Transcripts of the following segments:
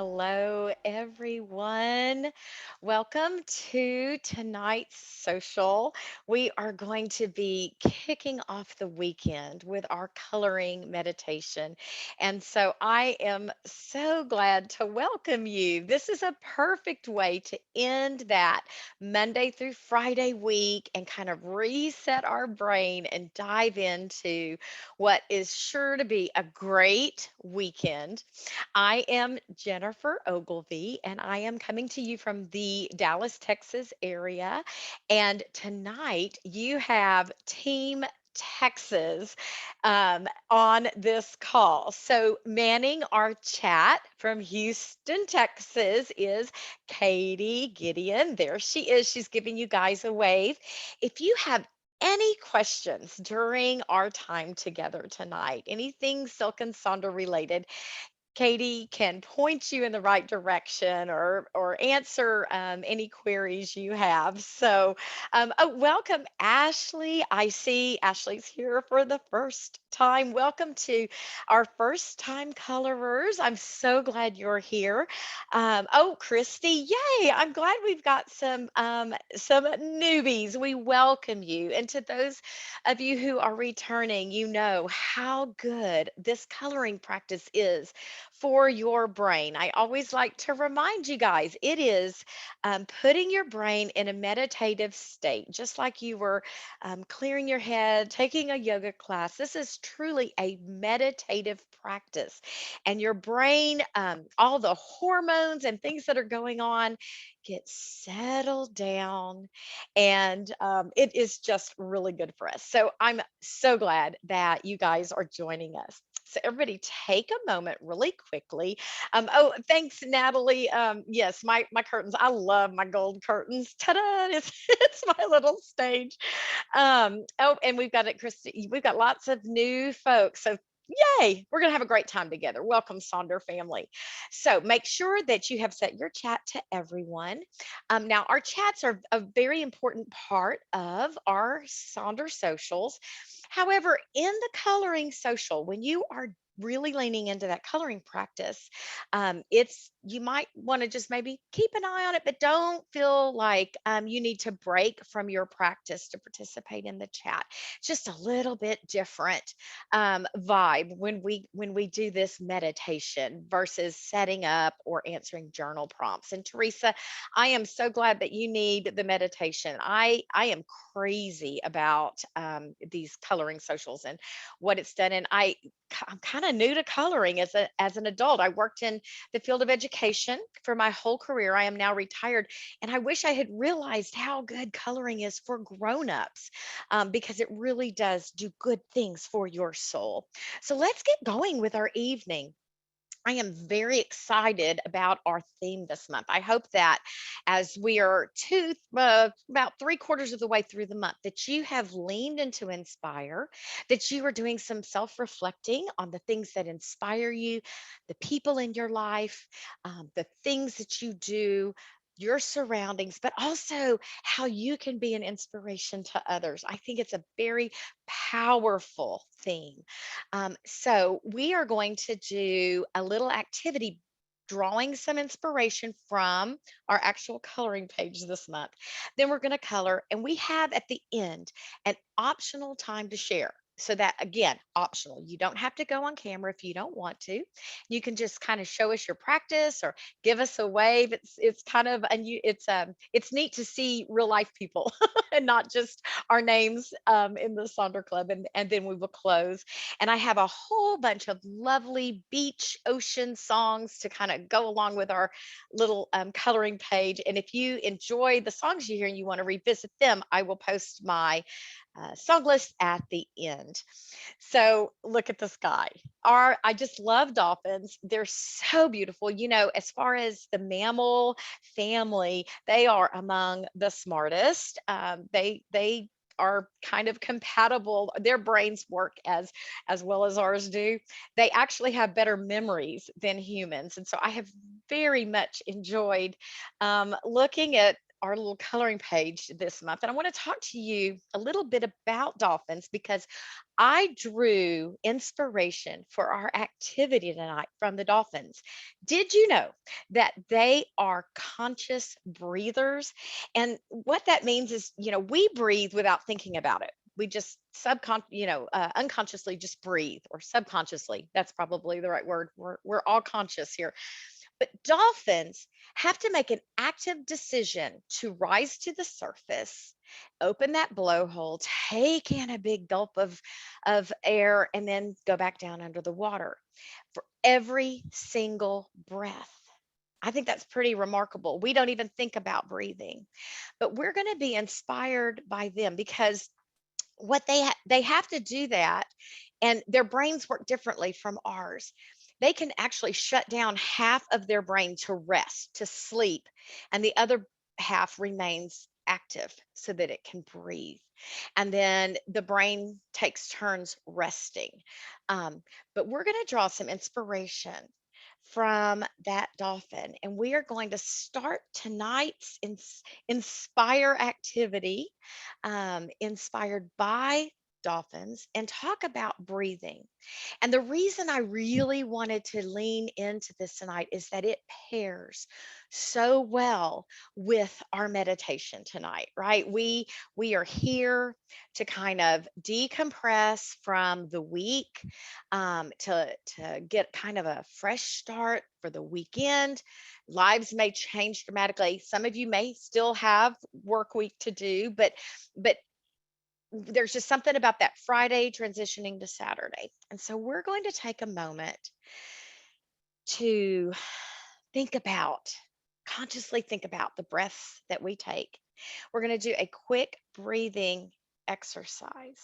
Hello, everyone. Welcome to tonight's social. We are going to be kicking off the weekend with our coloring meditation. And so I am so glad to welcome you. This is a perfect way to end that Monday through Friday week and kind of reset our brain and dive into what is sure to be a great weekend. I am Jennifer Ogilvy, and I am coming to you from the Dallas, Texas area. And tonight you have Team Texas on this call. So, manning our chat from Houston, Texas is Katie Gideon. There she is. She's giving you guys a wave. If you have any questions during our time together tonight, anything Silk and Sonder related, Katie can point you in the right direction or answer any queries you have. So, welcome, Ashley. I see Ashley's here for the first time. Welcome to our first time colorers. I'm so glad you're here. Oh, Christy, yay! I'm glad we've got some newbies. We welcome you, and to those of you who are returning, you know how good this coloring practice is for your brain. I always like to remind you guys it is putting your brain in a meditative state, just like you were clearing your head, taking a yoga class. This is truly a meditative practice. And your brain, all the hormones and things that are going on, get settled down. And it is just really good for us. So I'm so glad that you guys are joining us. So everybody take a moment really quickly. Oh, thanks, Natalie. Yes, my curtains. I love my gold curtains. Ta-da! It's my little stage. Oh, and we've got it, Christy. We've got lots of new folks. So yay, we're going to have a great time together. Welcome, Sonder family. So make sure that you have set your chat to everyone. Now, our chats are a very important part of our Sonder socials. However, in the coloring social, when you are really leaning into that coloring practice, it's you might want to just maybe keep an eye on it, but don't feel like you need to break from your practice to participate in the chat. Just a little bit different vibe when we do this meditation versus setting up or answering journal prompts. And Teresa, I am so glad that you need the meditation. I am crazy about these coloring socials and what it's done. And I'm kind of new to coloring as an adult. I worked in the field of education for my whole career. I am now retired, and I wish I had realized how good coloring is for grown-ups, because it really does do good things for your soul. So let's get going with our evening. I am very excited about our theme this month. I hope that as we are about three quarters of the way through the month, that you have leaned into inspire, that you are doing some self reflecting on the things that inspire you, the people in your life, the things that you do, your surroundings, but also how you can be an inspiration to others. I think it's a very powerful theme. So we are going to do a little activity drawing some inspiration from our actual coloring page this month. Then we're going to color, and we have at the end an optional time to share. So that again, optional. You don't have to go on camera if you don't want to. You can just kind of show us your practice or give us a wave. It's kind of and you it's neat to see real life people and not just our names in the Sonder Club. And then we will close, and I have a whole bunch of lovely beach ocean songs to kind of go along with our little coloring page. And if you enjoy the songs you hear and you want to revisit them, I will post my song list at the end. So look at the sky. I just love dolphins. They're so beautiful. You know, as far as the mammal family, they are among the smartest. They are kind of compatible. Their brains work as well as ours do. They actually have better memories than humans, and so I have very much enjoyed looking at our little coloring page this month, and I want to talk to you a little bit about dolphins because I drew inspiration for our activity tonight from the dolphins. Did you know that they are conscious breathers? And what that means is, we breathe without thinking about it. We just unconsciously just breathe, or subconsciously. That's probably the right word. We're all conscious here. But dolphins have to make an active decision to rise to the surface, open that blowhole, take in a big gulp of air, and then go back down under the water for every single breath. I think that's pretty remarkable. We don't even think about breathing, but we're going to be inspired by them because they have to do that, and their brains work differently from ours. They can actually shut down half of their brain to rest, to sleep, and the other half remains active so that it can breathe. And then the brain takes turns resting. But we're going to draw some inspiration from that dolphin, and we are going to start tonight's inspire activity, inspired by dolphins, and talk about breathing. And the reason I really wanted to lean into this tonight is that it pairs so well with our meditation tonight, right? We are here to kind of decompress from the week, to get kind of a fresh start for the weekend. Lives may change dramatically. Some of you may still have work week to do, but there's just something about that Friday transitioning to Saturday. And so we're going to take a moment to think about, consciously think about the breaths that we take. We're going to do a quick breathing exercise.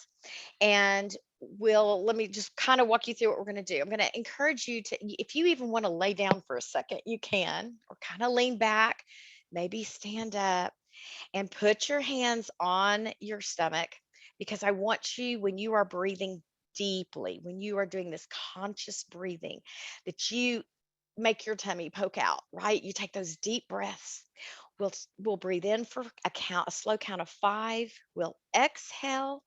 And let me just kind of walk you through what we're going to do. I'm going to encourage you to, if you even want to lay down for a second, you can, or kind of lean back, maybe stand up and put your hands on your stomach, because I want you, when you are breathing deeply, when you are doing this conscious breathing, that you make your tummy poke out, right? You take those deep breaths. We'll breathe in for a slow count of 5. We'll exhale,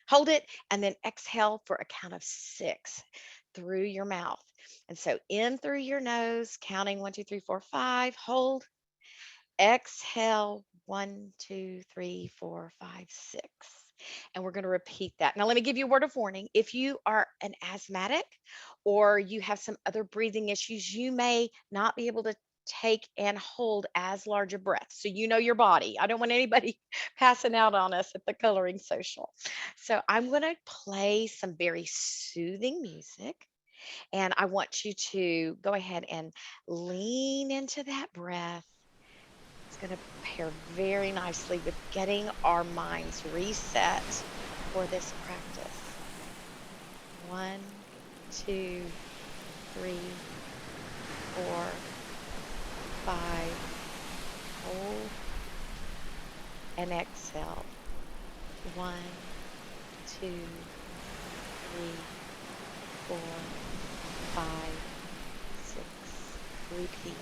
hold it, and then exhale for a count of 6 through your mouth. And so in through your nose, counting 1, 2, 3, 4, 5, hold, exhale, 1, 2, 3, 4, 5, 6. And we're going to repeat that. Now, let me give you a word of warning. If you are an asthmatic or you have some other breathing issues, you may not be able to take and hold as large a breath. So you know your body. I don't want anybody passing out on us at the coloring social. So I'm going to play some very soothing music. And I want you to go ahead and lean into that breath. It's going to pair very nicely with getting our minds reset for this practice. 1, 2, 3, 4, 5. Hold and exhale. 1, 2, 3, 4, 5, 6. Repeat.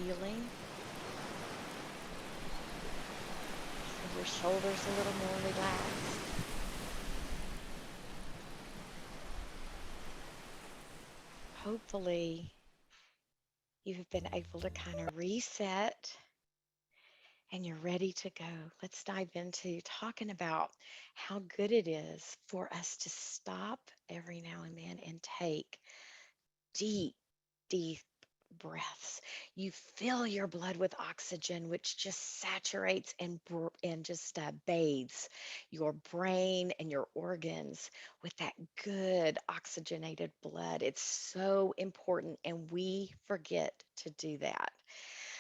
feeling? Are your shoulders a little more relaxed? Hopefully, you've been able to kind of reset and you're ready to go. Let's dive into talking about how good it is for us to stop every now and then and take deep, deep breaths. You fill your blood with oxygen, which just saturates and just bathes your brain and your organs with that good oxygenated blood. It's so important, and we forget to do that.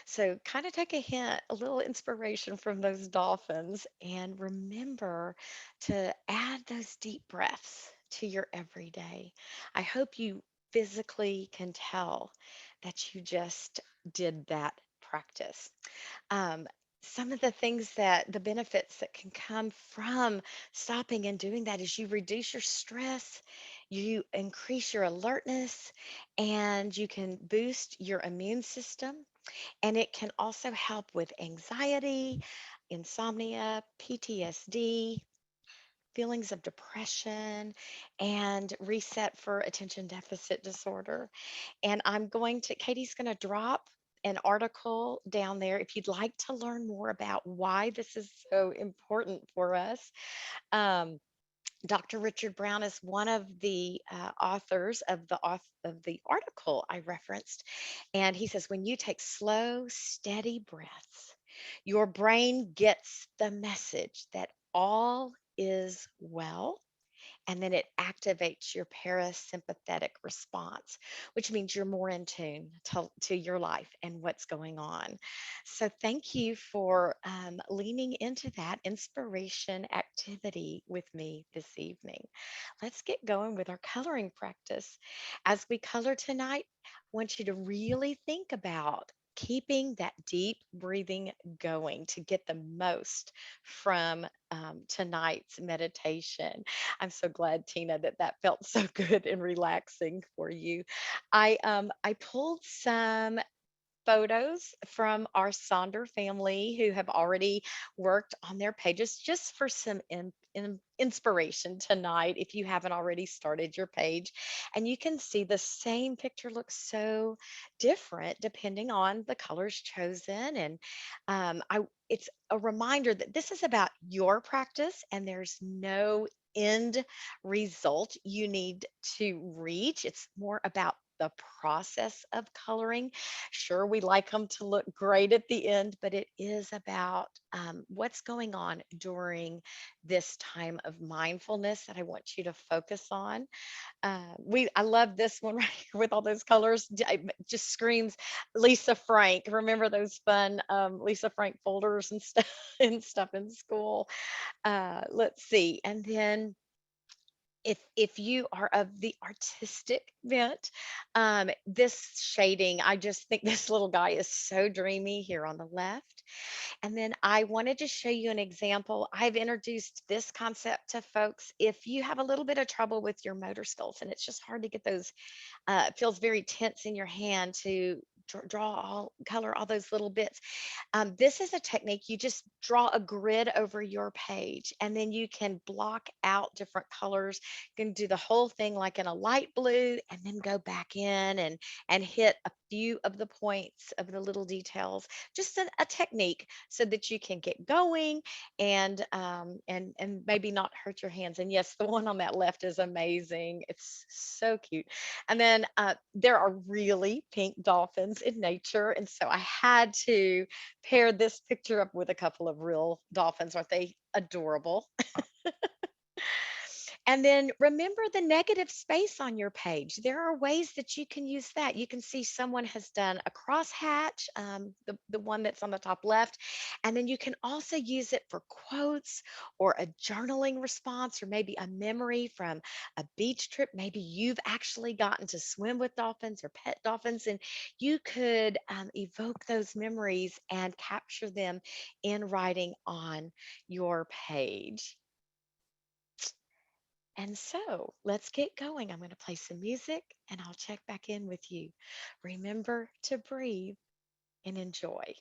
So, kind of take a hint, a little inspiration from those dolphins, and remember to add those deep breaths to your everyday. I hope you physically can tell that you just did that practice. Um, some of the things that the benefits that can come from stopping and doing that is you reduce your stress, you increase your alertness, and you can boost your immune system, and it can also help with anxiety, insomnia, PTSD, feelings of depression, and reset for attention deficit disorder. And Katie's going to drop an article down there if you'd like to learn more about why this is so important for us. Um, Dr. Richard Brown is one of the authors of of the article I referenced, and he says when you take slow, steady breaths, your brain gets the message that all is well, and then it activates your parasympathetic response, which means you're more in tune to your life and what's going on. So, thank you for leaning into that inspiration activity with me this evening. Let's get going with our coloring practice. As we color tonight, I want you to really think about keeping that deep breathing going to get the most from tonight's meditation. I'm so glad, Tina, that that felt so good and relaxing for you. I pulled some photos from our Sonder family who have already worked on their pages just for some inspiration tonight if you haven't already started your page. And you can see the same picture looks so different depending on the colors chosen. And it's a reminder that this is about your practice and there's no end result you need to reach. It's more about the process of coloring. Sure, we like them to look great at the end, but it is about what's going on during this time of mindfulness that I want you to focus on. I love this one right here with all those colors. It just screams Lisa Frank. Remember those fun Lisa Frank folders and stuff and stuff in school. Let's see, and then if you are of the artistic bent, this shading, I just think this little guy is so dreamy here on the left. And then I wanted to show you an example. I've introduced this concept to folks. If you have a little bit of trouble with your motor skills and it's just hard to get those, it feels very tense in your hand to color all those little bits. This is a technique. You just draw a grid over your page and then you can block out different colors. You can do the whole thing like in a light blue and then go back in and hit a few of the points of the little details. Just a technique so that you can get going and maybe not hurt your hands. And yes, the one on that left is amazing. It's so cute. And then there are really pink dolphins in nature. And so I had to pair this picture up with a couple of real dolphins. Aren't they adorable? And then remember the negative space on your page. There are ways that you can use that. You can see someone has done a crosshatch, the one that's on the top left. And then you can also use it for quotes or a journaling response or maybe a memory from a beach trip. Maybe you've actually gotten to swim with dolphins or pet dolphins, and you could evoke those memories and capture them in writing on your page. And so let's get going. I'm going to play some music and I'll check back in with you. Remember to breathe. and enjoy.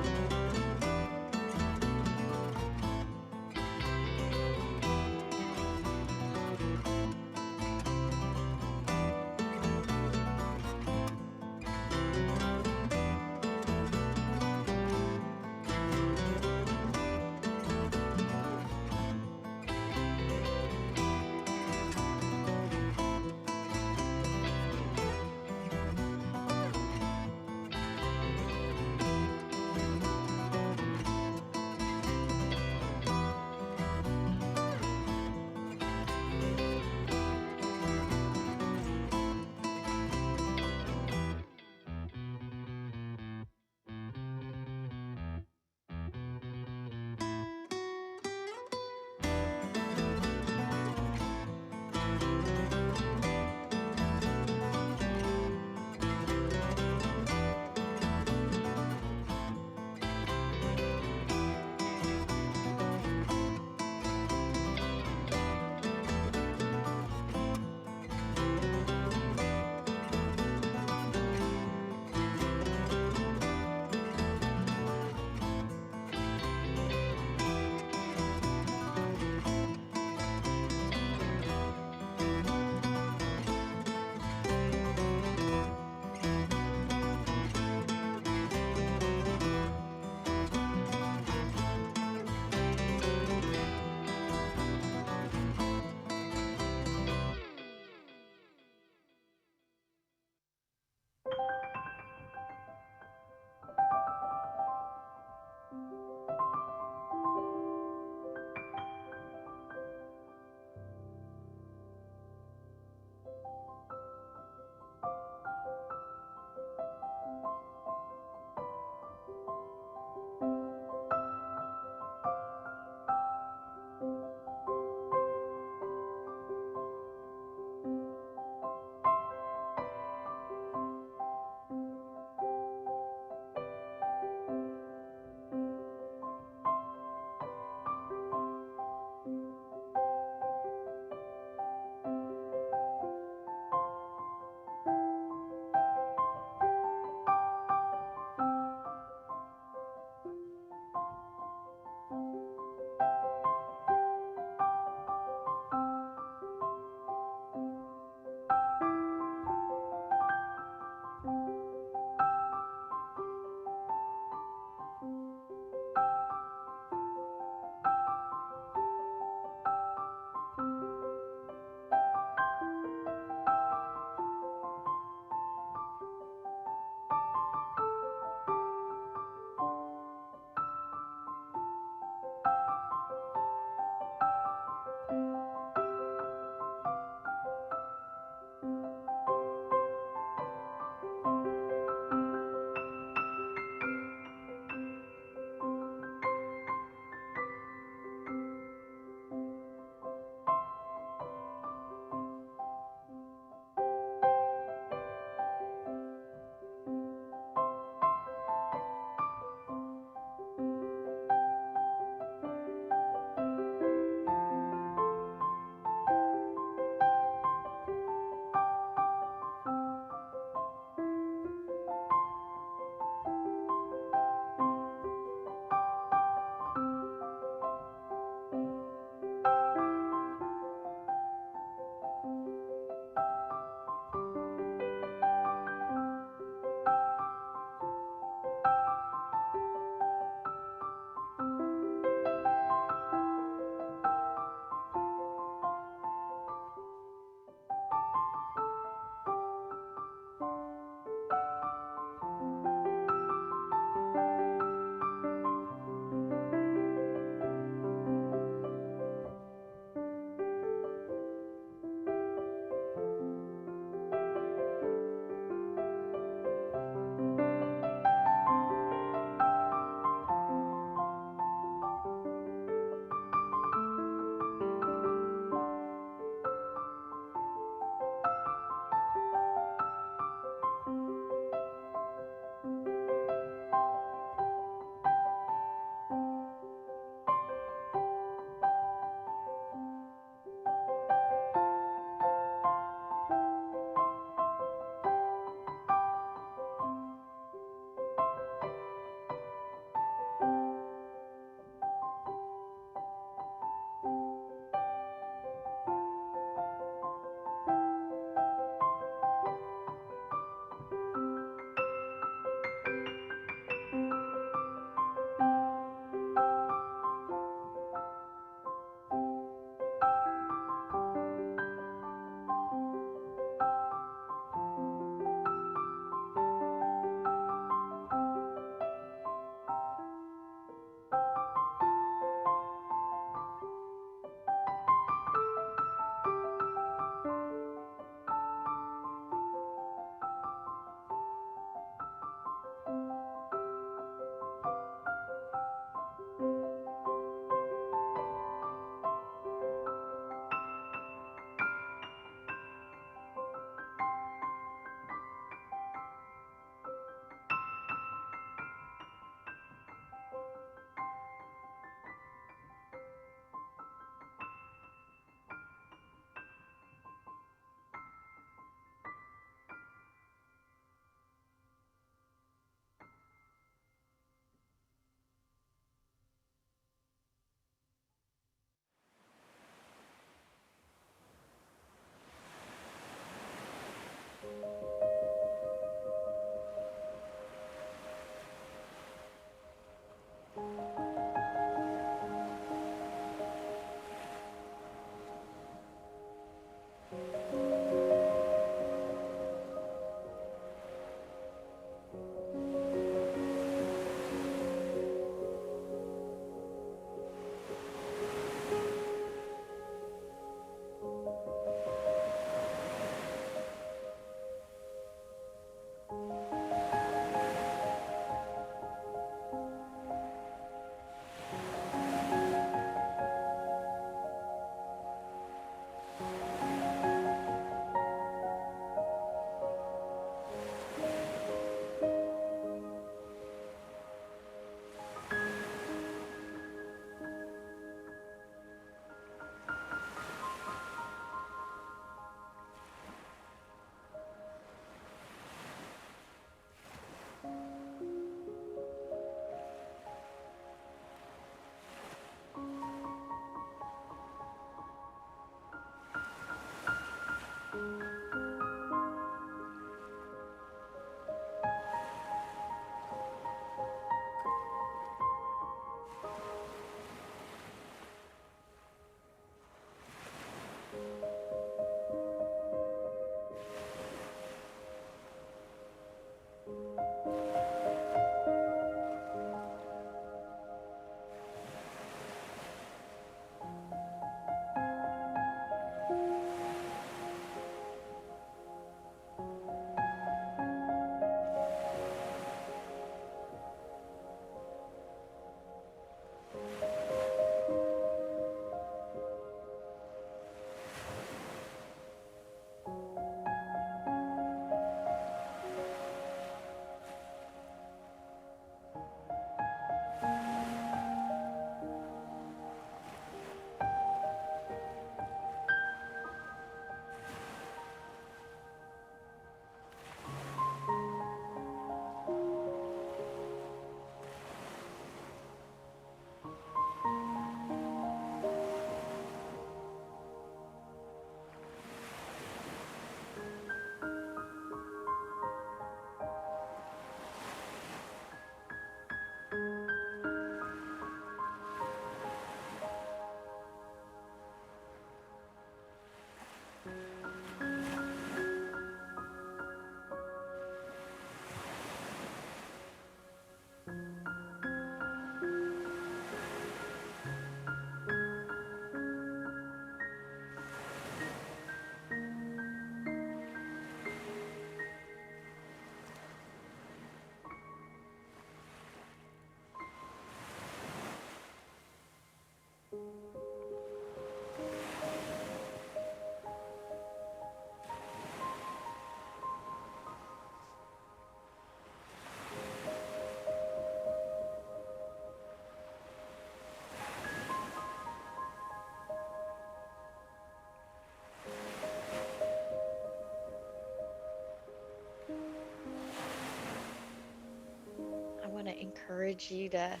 encourage you to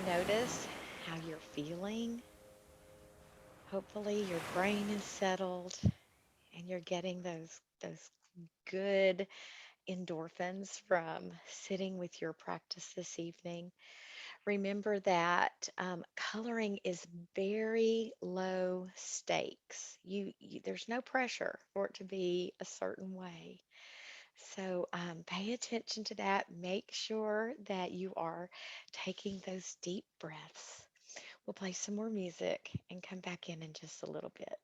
notice how you're feeling. Hopefully, your brain is settled and you're getting those good endorphins from sitting with your practice this evening. Remember that coloring is very low stakes. There's no pressure for it to be a certain way. So pay attention to that. Make sure that you are taking those deep breaths. We'll play some more music and come back in just a little bit.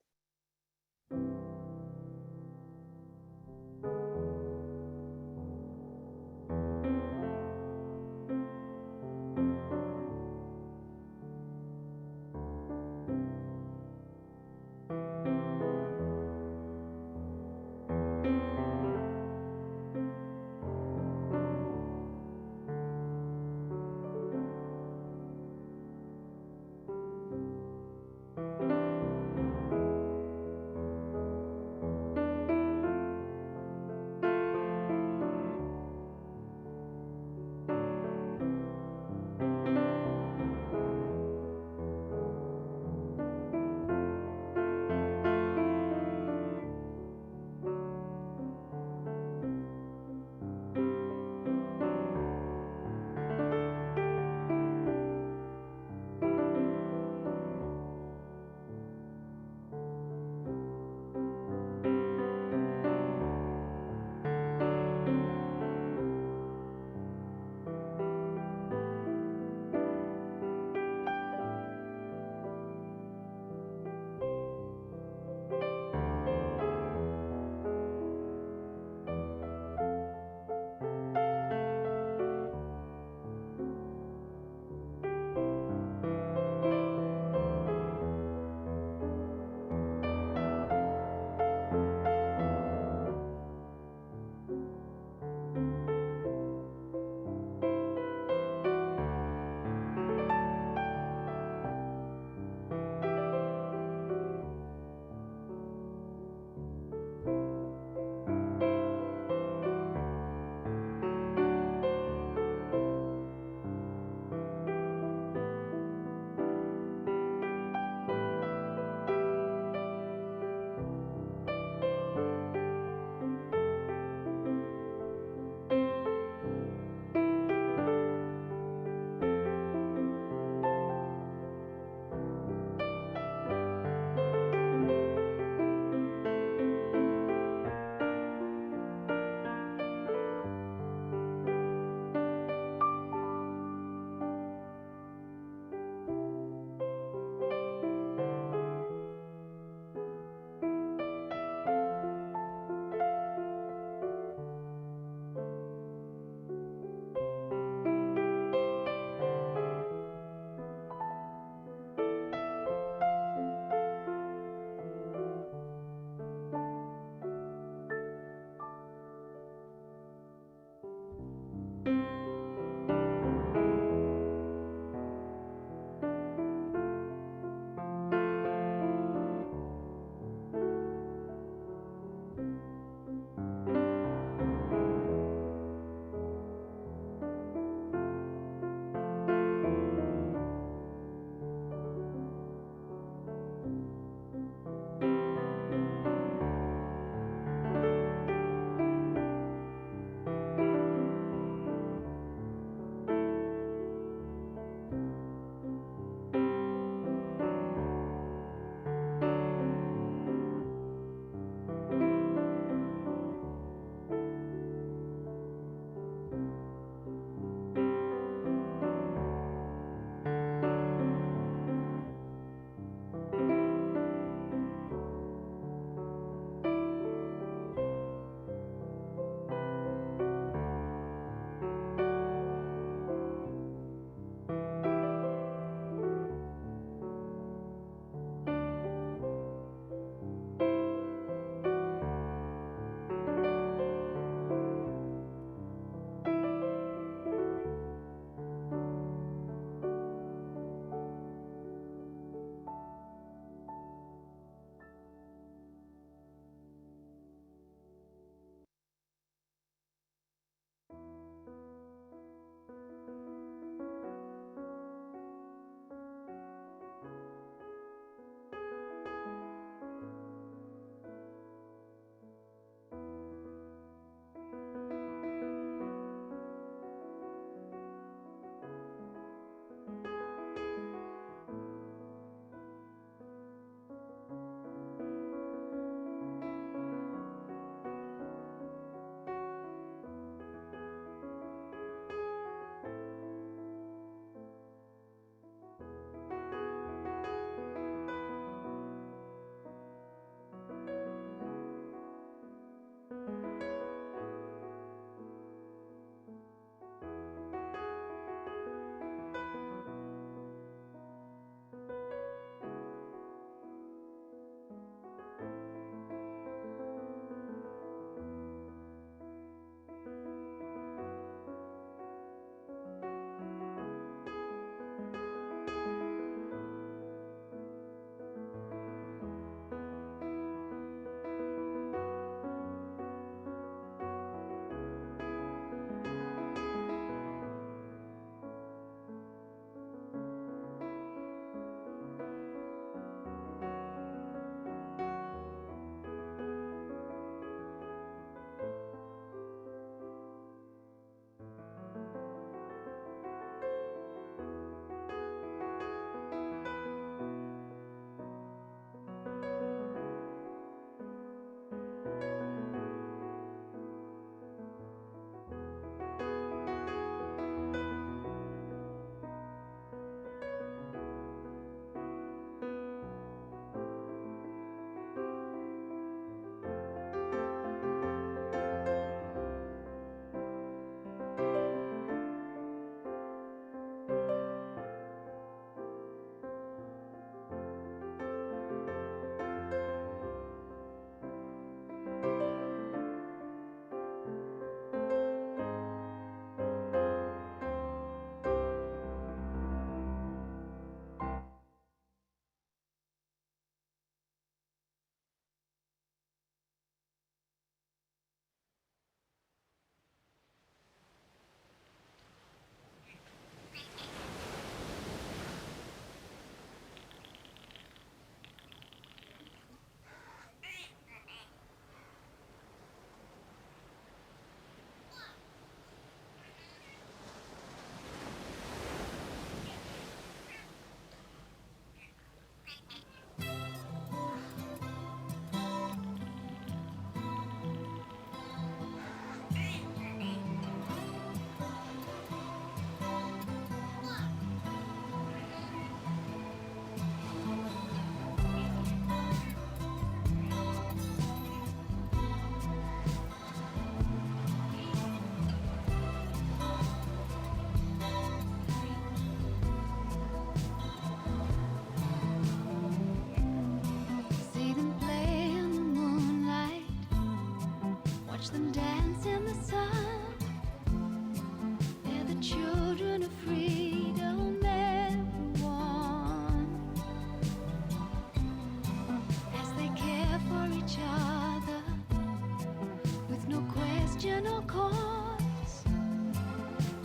original cause.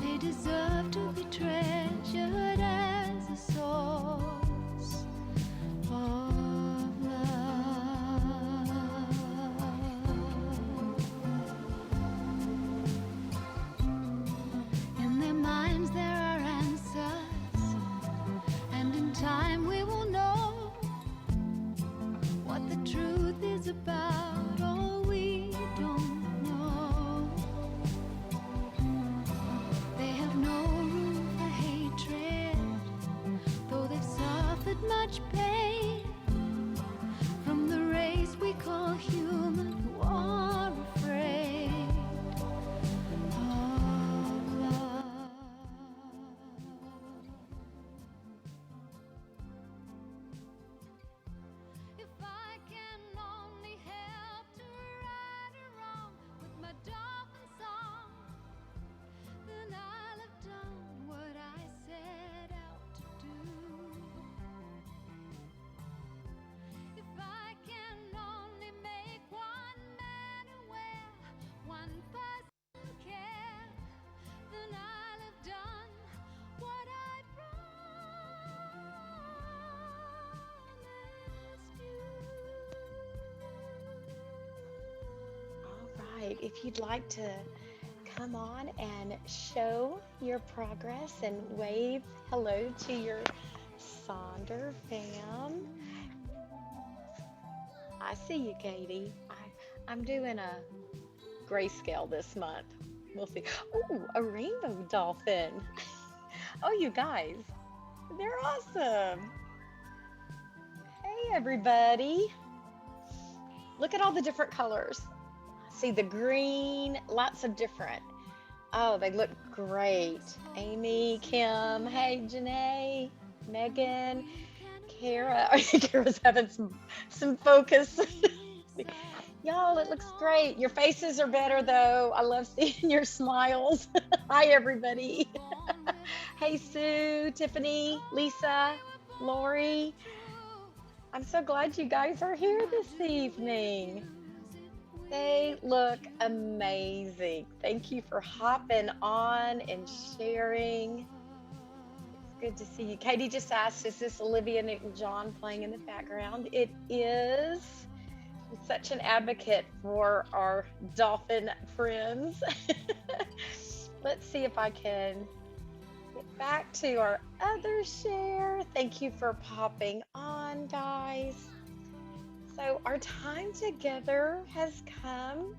They deserve to be treasured as a source of love. In their minds there are answers, and in time we will know what the truth is about, or we don't know. They have no room for hatred, though they've suffered much pain from the race we call human, who are afraid of love. If I can only help to right a wrong with my dolphin song, then I'll have done what I set out to do. If I can only make one man aware, one person care, then I'll have done what I promised you. All right. If you'd like to come on and show your progress and wave hello to your Sonder fam. I see you, Katie. I'm doing a grayscale this month. We'll see. Oh, a rainbow dolphin. Oh, you guys, they're awesome. Hey, everybody. Look at all the different colors. See the green, lots of different. Oh, they look great. Amy, Kim, hey, Janae, Megan, Kara. Kara's having some focus. Y'all, it looks great. Your faces are better though. I love seeing your smiles. Hi, everybody. Hey, Sue, Tiffany, Lisa, Lori. I'm so glad you guys are here this evening. They look amazing. Thank you for hopping on and sharing. It's good to see you. Katie just asked, is this Olivia Newton-John playing in the background? It is. I'm such an advocate for our dolphin friends. Let's see if I can get back to our other share. Thank you for popping on, guys. So our time together has come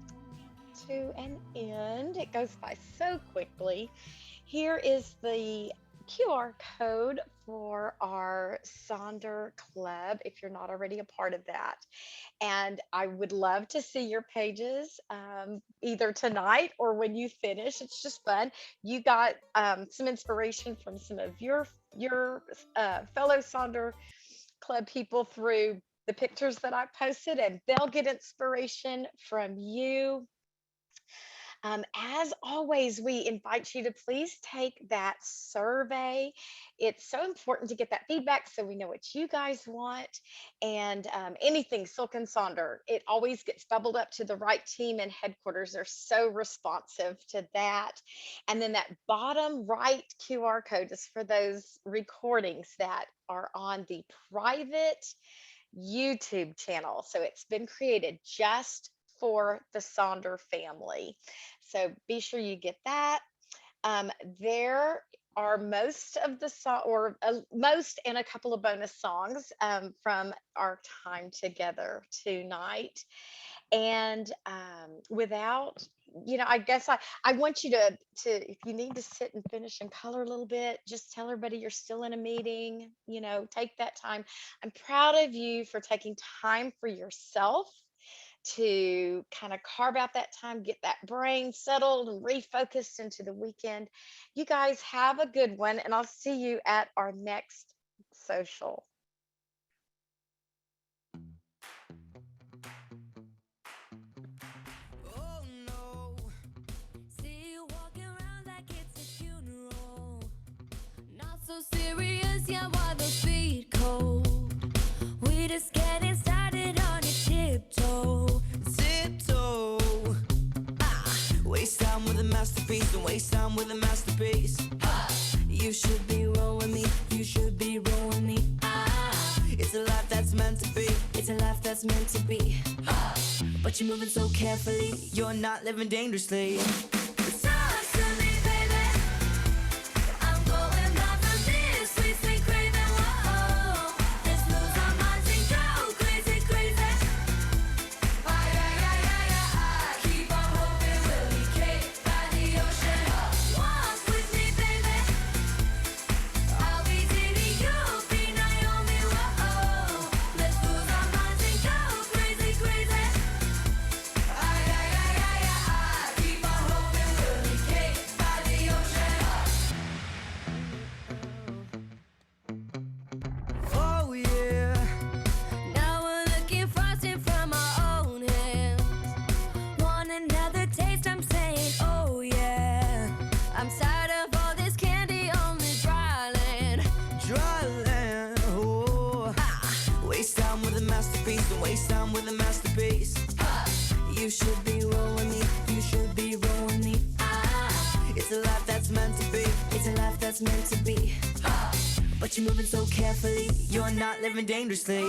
to an end. It goes by so quickly. Here is the QR code for our Sonder Club if you're not already a part of that. And I would love to see your pages either tonight or when you finish. It's just fun. You got some inspiration from some of your fellow Sonder Club people through the pictures that I posted, and they'll get inspiration from you. As always, we invite you to please take that survey. It's so important to get that feedback so we know what you guys want. And anything Silk and Sonder, it always gets bubbled up to the right team and headquarters. They're so responsive to that. And then that bottom right QR code is for those recordings that are on the private YouTube channel. So it's been created just for the Sonder family. So be sure you get that. There are most of the most and a couple of bonus songs from our time together tonight. And without, I guess I want you to, if you need to sit and finish and color a little bit, just tell everybody you're still in a meeting, take that time. I'm proud of you for taking time for yourself to kind of carve out that time, get that brain settled and refocused into the weekend. You guys have a good one, and I'll see you at our next social. Oh no, see you walking around like it's a funeral. Not so serious, yeah, why the feet cold? We just getting started on your tiptoe. be. But you're moving so carefully, you're not living dangerously. Talk to me, baby. I'm going back from this sweet, sweet craving. Whoa, let's lose our minds and go crazy, crazy. Ay, ay, ay, ay, ay, ay. Keep on hoping we'll be caved by the ocean. Walk with me, baby. I'll be Diddy, you'll be Naomi. Whoa, let's lose our minds and go crazy, crazy. Ay, ay, ay, ay, ay, ay. Keep on hoping we'll be caved by the ocean. Oh yeah, Now we're looking frosted from our own hands. Want another taste? I'm saying, oh yeah. I'm tired of all this candy on the dry land. dry land. Oh, waste time with a masterpiece. Don't waste time with a masterpiece. You should be rolling me. You should be rolling me. It's a life that's meant to be. It's a life that's meant to be. But you're moving so carefully, you're not living dangerously.